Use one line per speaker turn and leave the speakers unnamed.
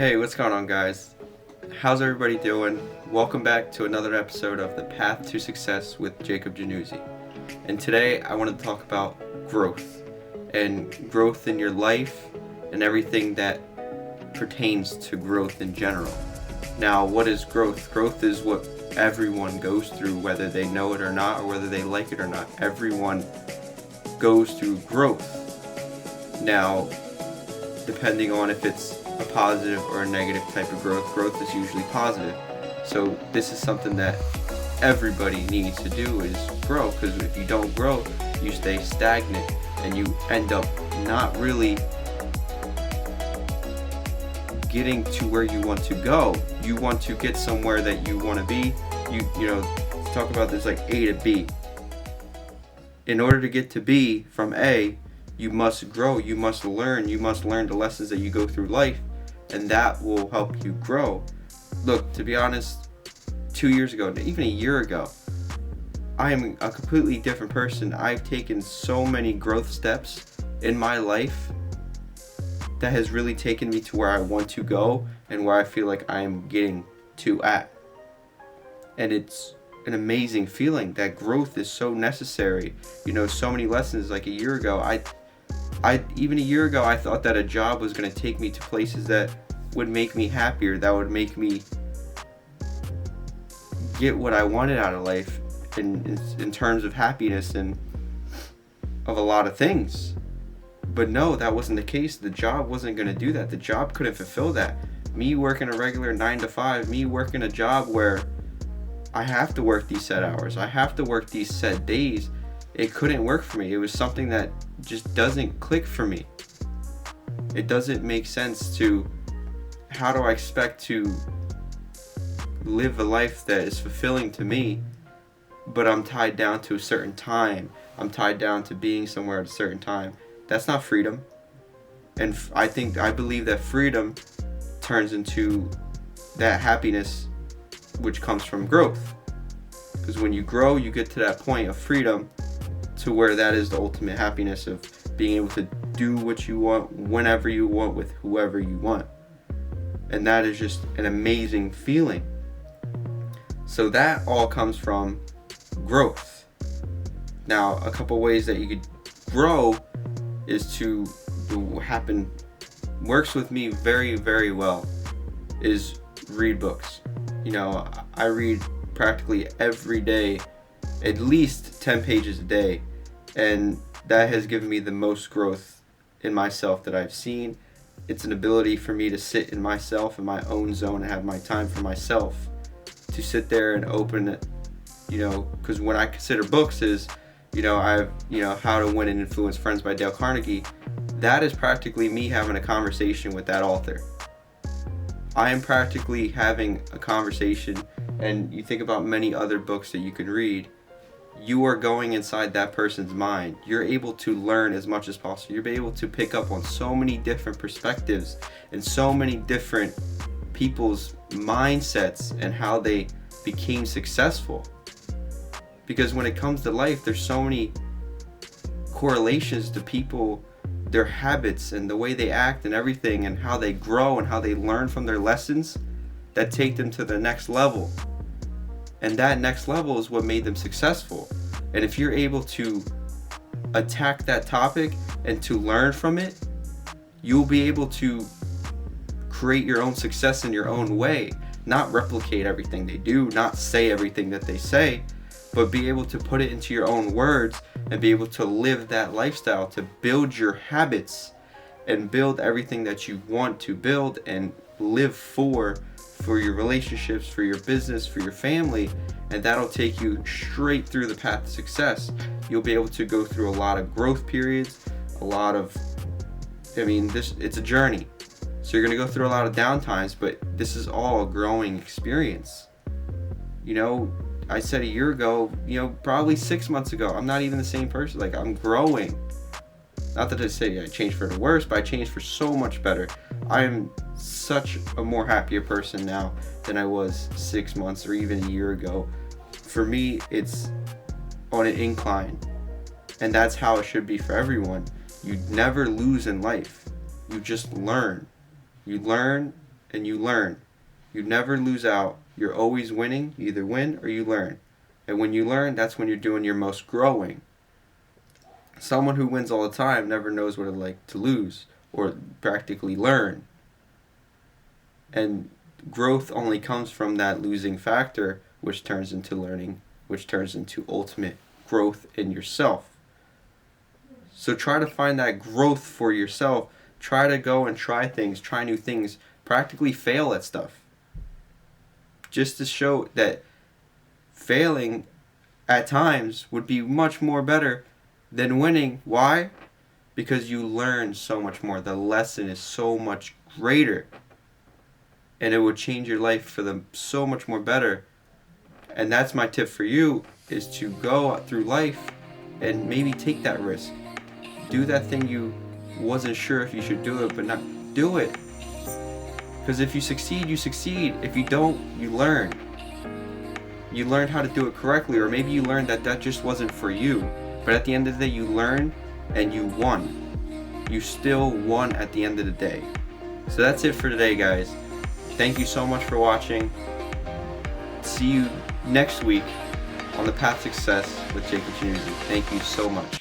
Hey, what's going on, guys? How's everybody doing? Welcome back to another episode of The Path to Success with Jacob Januzzi. And today I want to talk about growth and growth in your life and everything that pertains to growth in general. Now, what is growth? Growth is what everyone goes through, whether they know it or not, or whether they like it or not. Everyone goes through growth. Now, depending on if it's a positive or a negative type of growth is usually positive. So this is something that everybody needs to do, is grow, because if you don't grow, you stay stagnant and you end up not really getting to where you want to go. You want to get somewhere that you want to be. You know, talk about this like A to B. In order to get to B from A, you must grow, you must learn the lessons that you go through life, and that will help you grow. Look, to be honest, 2 years ago, even a year ago, I am a completely different person. I've taken so many growth steps in my life that has really taken me to where I want to go and where I feel like I am getting to at. And it's an amazing feeling. That growth is so necessary. You know, so many lessons. Like a year ago, even a year ago, I thought that a job was going to take me to places that would make me happier, that would make me get what I wanted out of life in terms of happiness and of a lot of things. But no, that wasn't the case. The job wasn't going to do that. The job couldn't fulfill that. Me working a regular 9 to 5, me working a job where I have to work these set hours, I have to work these set days, it couldn't work for me. It was something that just doesn't click for me. It doesn't make sense to, how do I expect to live a life that is fulfilling to me, but I'm tied down to a certain time. I'm tied down to being somewhere at a certain time. That's not freedom. And I believe that freedom turns into that happiness which comes from growth. Because when you grow, you get to that point of freedom, to where that is the ultimate happiness of being able to do what you want, whenever you want, with whoever you want. And that is just an amazing feeling. So that all comes from growth. Now, a couple ways that you could grow is to works with me very, very well, is read books. You know, I read practically every day, at least 10 pages a day. And that has given me the most growth in myself that I've seen. It's an ability for me to sit in myself, in my own zone, and have my time for myself. To sit there and open it, you know, because when I consider books is, you know, How to Win and Influence Friends by Dale Carnegie. That is practically me having a conversation with that author. I am practically having a conversation, and you think about many other books that you can read, you are going inside that person's mind. You're able to learn as much as possible. You're able to pick up on so many different perspectives and so many different people's mindsets and how they became successful. Because when it comes to life, there's so many correlations to people, their habits and the way they act and everything, and how they grow and how they learn from their lessons that take them to the next level. And that next level is what made them successful. And if you're able to attack that topic and to learn from it, you'll be able to create your own success in your own way. Not replicate everything they do, not say everything that they say, but be able to put it into your own words and be able to live that lifestyle, to build your habits and build everything that you want to build and live for your relationships, for your business, for your family. And that'll take you straight through the path to success. You'll be able to go through a lot of growth periods, it's a journey. So you're going to go through a lot of downtimes, but this is all a growing experience. You know, I said a year ago, probably 6 months ago, I'm not even the same person. Like, I'm growing. Not that I say I changed for the worse, but I changed for so much better. I am such a more happier person now than I was 6 months or even a year ago. For me, it's on an incline. And that's how it should be for everyone. You never lose in life. You just learn. You learn and you learn. You never lose out. You're always winning. You either win or you learn. And when you learn, that's when you're doing your most growing. Someone who wins all the time never knows what it's like to lose or practically learn. And growth only comes from that losing factor, which turns into learning, which turns into ultimate growth in yourself. So try to find that growth for yourself. Try to go and try things, try new things, practically fail at stuff. Just to show that failing at times would be much more better than winning. Why? Because you learn so much more. The lesson is so much greater. And it would change your life for them so much more better. And that's my tip for you, is to go through life and maybe take that risk. Do that thing you wasn't sure if you should do it, but not do it. Because if you succeed, you succeed. If you don't, you learn. You learned how to do it correctly, or maybe you learned that just wasn't for you. But at the end of the day, you learned and you won. You still won at the end of the day. So that's it for today, guys. Thank you so much for watching. See you next week on the Path to Success with Jacob Community. Thank you so much.